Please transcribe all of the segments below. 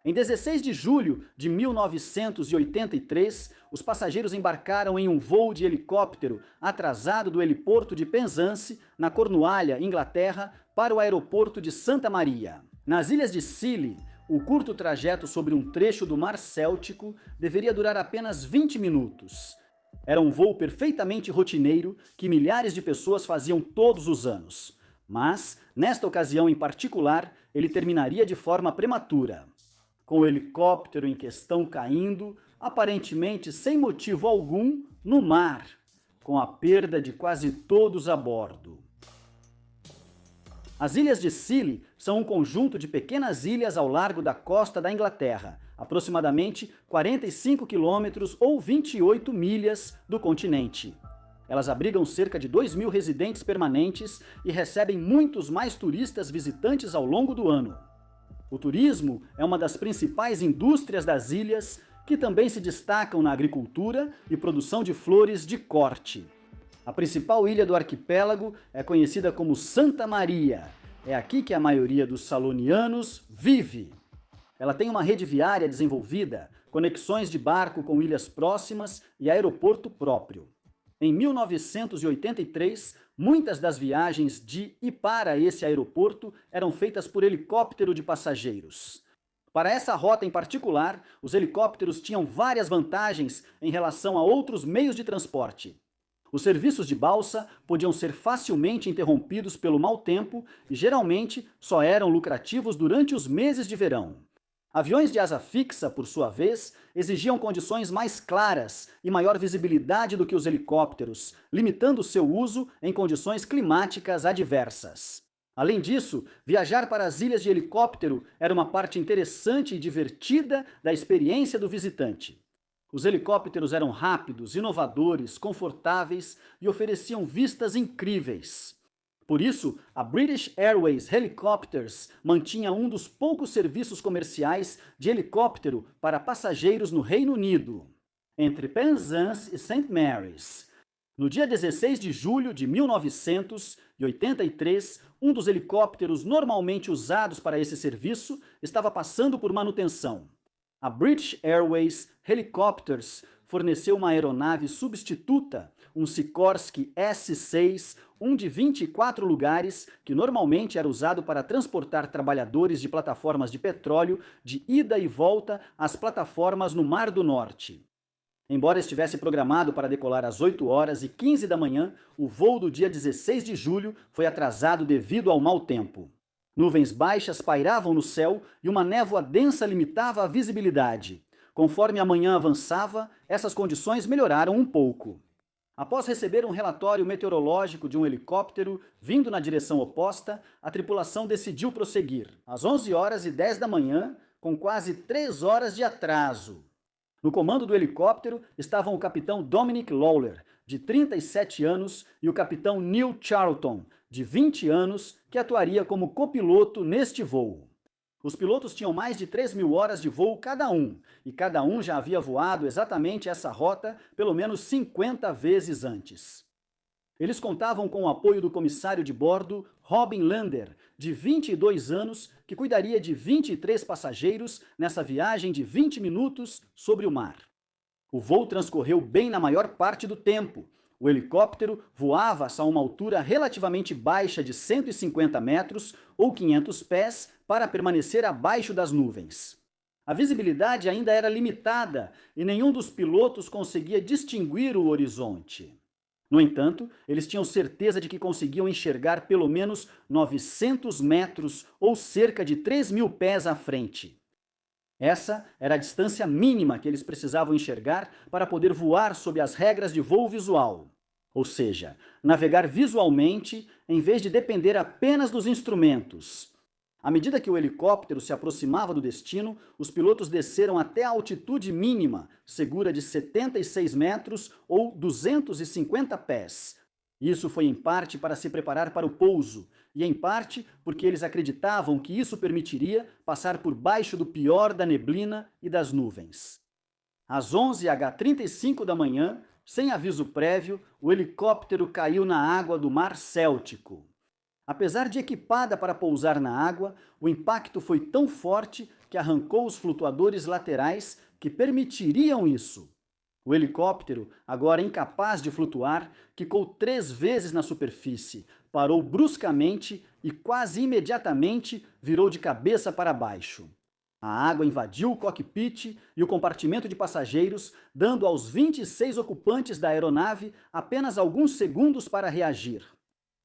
Em 16 de julho de 1983, os passageiros embarcaram em um voo de helicóptero atrasado do heliporto de Penzance, na Cornualha, Inglaterra, para o aeroporto de Santa Maria. Nas ilhas de Scilly, o curto trajeto sobre um trecho do Mar Céltico deveria durar apenas 20 minutos. Era um voo perfeitamente rotineiro que milhares de pessoas faziam todos os anos. Mas, nesta ocasião em particular, ele terminaria de forma prematura. Com o helicóptero em questão caindo, aparentemente sem motivo algum, no mar, com a perda de quase todos a bordo. As ilhas de Scilly são um conjunto de pequenas ilhas ao largo da costa da Inglaterra, aproximadamente 45 quilômetros ou 28 milhas do continente. Elas abrigam cerca de 2.000 residentes permanentes e recebem muitos mais turistas visitantes ao longo do ano. O turismo é uma das principais indústrias das ilhas, que também se destacam na agricultura e produção de flores de corte. A principal ilha do arquipélago é conhecida como Santa Maria. É aqui que a maioria dos salonianos vive. Ela tem uma rede viária desenvolvida, conexões de barco com ilhas próximas e aeroporto próprio. Em 1983, muitas das viagens de e para esse aeroporto eram feitas por helicóptero de passageiros. Para essa rota em particular, os helicópteros tinham várias vantagens em relação a outros meios de transporte. Os serviços de balsa podiam ser facilmente interrompidos pelo mau tempo e geralmente só eram lucrativos durante os meses de verão. Aviões de asa fixa, por sua vez, exigiam condições mais claras e maior visibilidade do que os helicópteros, limitando seu uso em condições climáticas adversas. Além disso, viajar para as ilhas de helicóptero era uma parte interessante e divertida da experiência do visitante. Os helicópteros eram rápidos, inovadores, confortáveis e ofereciam vistas incríveis. Por isso, a British Airways Helicopters mantinha um dos poucos serviços comerciais de helicóptero para passageiros no Reino Unido, entre Penzance e St. Mary's. No dia 16 de julho de 1983, um dos helicópteros normalmente usados para esse serviço estava passando por manutenção. A British Airways Helicopters forneceu uma aeronave substituta, um Sikorsky S-6, um de 24 lugares, que normalmente era usado para transportar trabalhadores de plataformas de petróleo de ida e volta às plataformas no Mar do Norte. Embora estivesse programado para decolar às 8h15 da manhã, o voo do dia 16 de julho foi atrasado devido ao mau tempo. Nuvens baixas pairavam no céu e uma névoa densa limitava a visibilidade. Conforme a manhã avançava, essas condições melhoraram um pouco. Após receber um relatório meteorológico de um helicóptero vindo na direção oposta, a tripulação decidiu prosseguir. Às 11h10 da manhã, com quase 3 horas de atraso. No comando do helicóptero estavam o capitão Dominic Lawler, de 37 anos, e o capitão Neil Charlton, de 20 anos, que atuaria como copiloto neste voo. Os pilotos tinham mais de 3.000 horas de voo cada um, e cada um já havia voado exatamente essa rota pelo menos 50 vezes antes. Eles contavam com o apoio do comissário de bordo, Robin Lander, de 22 anos, que cuidaria de 23 passageiros nessa viagem de 20 minutos sobre o mar. O voo transcorreu bem na maior parte do tempo. O helicóptero voava a uma altura relativamente baixa de 150 metros ou 500 pés para permanecer abaixo das nuvens. A visibilidade ainda era limitada e nenhum dos pilotos conseguia distinguir o horizonte. No entanto, eles tinham certeza de que conseguiam enxergar pelo menos 900 metros ou cerca de 3.000 pés à frente. Essa era a distância mínima que eles precisavam enxergar para poder voar sob as regras de voo visual, ou seja, navegar visualmente em vez de depender apenas dos instrumentos. À medida que o helicóptero se aproximava do destino, os pilotos desceram até a altitude mínima, segura de 76 metros ou 250 pés. Isso foi em parte para se preparar para o pouso, e em parte porque eles acreditavam que isso permitiria passar por baixo do pior da neblina e das nuvens. Às 11h35 da manhã, sem aviso prévio, o helicóptero caiu na água do Mar Céltico. Apesar de equipada para pousar na água, o impacto foi tão forte que arrancou os flutuadores laterais que permitiriam isso. O helicóptero, agora incapaz de flutuar, quicou 3 vezes na superfície, parou bruscamente e quase imediatamente virou de cabeça para baixo. A água invadiu o cockpit e o compartimento de passageiros, dando aos 26 ocupantes da aeronave apenas alguns segundos para reagir.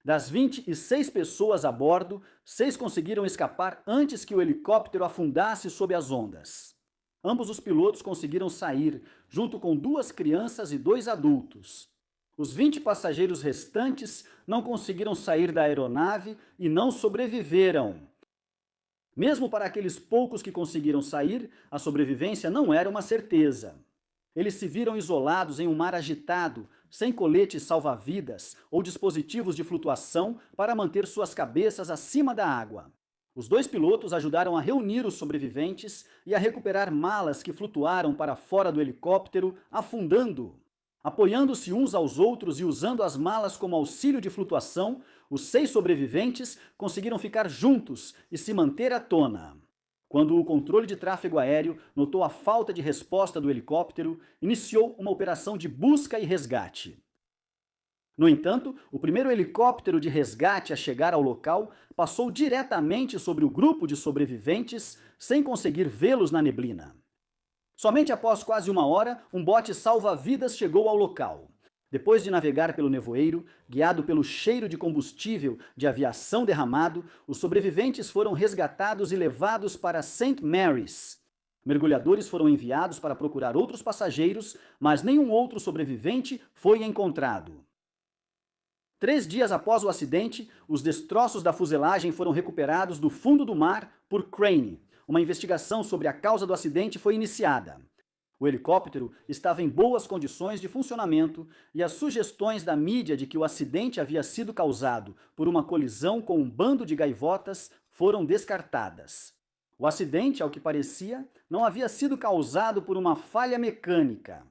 Das 26 pessoas a bordo, 6 conseguiram escapar antes que o helicóptero afundasse sob as ondas. Ambos os pilotos conseguiram sair, junto com 2 crianças e 2 adultos. Os 20 passageiros restantes não conseguiram sair da aeronave e não sobreviveram. Mesmo para aqueles poucos que conseguiram sair, a sobrevivência não era uma certeza. Eles se viram isolados em um mar agitado, sem coletes salva-vidas ou dispositivos de flutuação para manter suas cabeças acima da água. Os 2 pilotos ajudaram a reunir os sobreviventes e a recuperar malas que flutuaram para fora do helicóptero, afundando. Apoiando-se uns aos outros e usando as malas como auxílio de flutuação, os 6 sobreviventes conseguiram ficar juntos e se manter à tona. Quando o controle de tráfego aéreo notou a falta de resposta do helicóptero, iniciou uma operação de busca e resgate. No entanto, o primeiro helicóptero de resgate a chegar ao local passou diretamente sobre o grupo de sobreviventes, sem conseguir vê-los na neblina. Somente após quase 1 hora, um bote salva-vidas chegou ao local. Depois de navegar pelo nevoeiro, guiado pelo cheiro de combustível de aviação derramado, os sobreviventes foram resgatados e levados para St. Mary's. Mergulhadores foram enviados para procurar outros passageiros, mas nenhum outro sobrevivente foi encontrado. 3 dias após o acidente, os destroços da fuselagem foram recuperados do fundo do mar por Crane. Uma investigação sobre a causa do acidente foi iniciada. O helicóptero estava em boas condições de funcionamento e as sugestões da mídia de que o acidente havia sido causado por uma colisão com um bando de gaivotas foram descartadas. O acidente, ao que parecia, não havia sido causado por uma falha mecânica.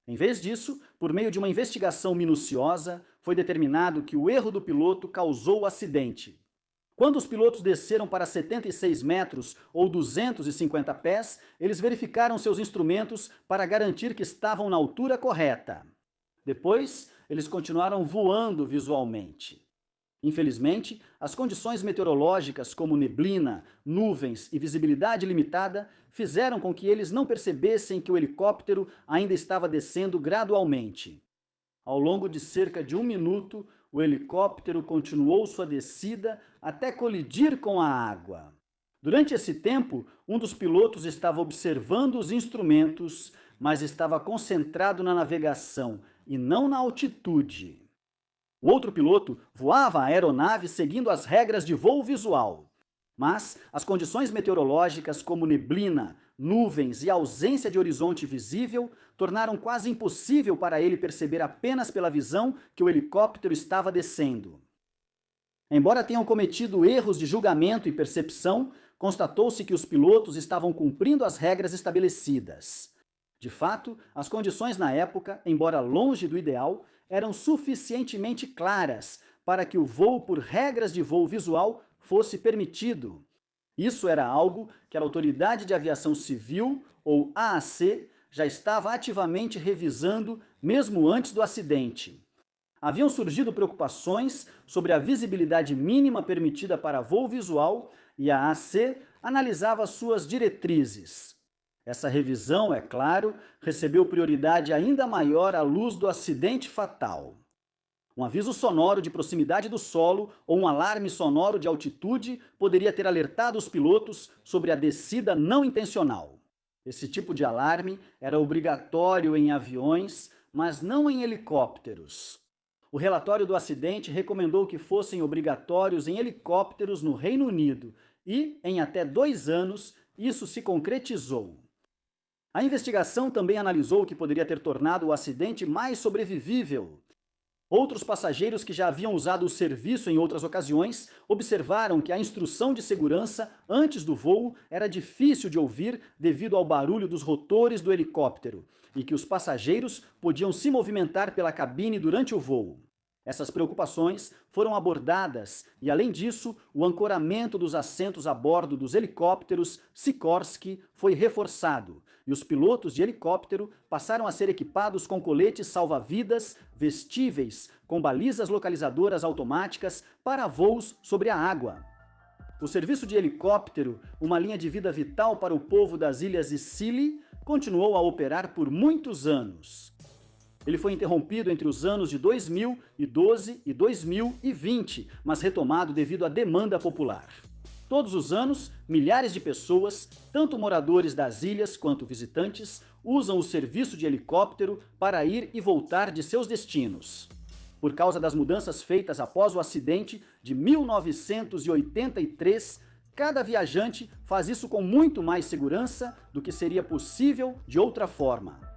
Em vez disso, por meio de uma investigação minuciosa, foi determinado que o erro do piloto causou o acidente. Quando os pilotos desceram para 76 metros ou 250 pés, eles verificaram seus instrumentos para garantir que estavam na altura correta. Depois, eles continuaram voando visualmente. Infelizmente, as condições meteorológicas como neblina, nuvens e visibilidade limitada fizeram com que eles não percebessem que o helicóptero ainda estava descendo gradualmente. Ao longo de cerca de 1 minuto, o helicóptero continuou sua descida até colidir com a água. Durante esse tempo, um dos pilotos estava observando os instrumentos, mas estava concentrado na navegação e não na altitude. O outro piloto voava a aeronave seguindo as regras de voo visual. Mas as condições meteorológicas como neblina, nuvens e ausência de horizonte visível tornaram quase impossível para ele perceber apenas pela visão que o helicóptero estava descendo. Embora tenham cometido erros de julgamento e percepção, constatou-se que os pilotos estavam cumprindo as regras estabelecidas. De fato, as condições na época, embora longe do ideal, eram suficientemente claras para que o voo por regras de voo visual fosse permitido. Isso era algo que a Autoridade de Aviação Civil, ou AAC, já estava ativamente revisando mesmo antes do acidente. Haviam surgido preocupações sobre a visibilidade mínima permitida para voo visual e a AAC analisava suas diretrizes. Essa revisão, é claro, recebeu prioridade ainda maior à luz do acidente fatal. Um aviso sonoro de proximidade do solo ou um alarme sonoro de altitude poderia ter alertado os pilotos sobre a descida não intencional. Esse tipo de alarme era obrigatório em aviões, mas não em helicópteros. O relatório do acidente recomendou que fossem obrigatórios em helicópteros no Reino Unido e, em até 2 anos, isso se concretizou. A investigação também analisou o que poderia ter tornado o acidente mais sobrevivível. Outros passageiros que já haviam usado o serviço em outras ocasiões observaram que a instrução de segurança antes do voo era difícil de ouvir devido ao barulho dos rotores do helicóptero e que os passageiros podiam se movimentar pela cabine durante o voo. Essas preocupações foram abordadas e, além disso, o ancoramento dos assentos a bordo dos helicópteros Sikorsky foi reforçado e os pilotos de helicóptero passaram a ser equipados com coletes salva-vidas vestíveis com balizas localizadoras automáticas para voos sobre a água. O serviço de helicóptero, uma linha de vida vital para o povo das ilhas Scilly, continuou a operar por muitos anos. Ele foi interrompido entre os anos de 2012 e 2020, mas retomado devido à demanda popular. Todos os anos, milhares de pessoas, tanto moradores das ilhas quanto visitantes, usam o serviço de helicóptero para ir e voltar de seus destinos. Por causa das mudanças feitas após o acidente de 1983, cada viajante faz isso com muito mais segurança do que seria possível de outra forma.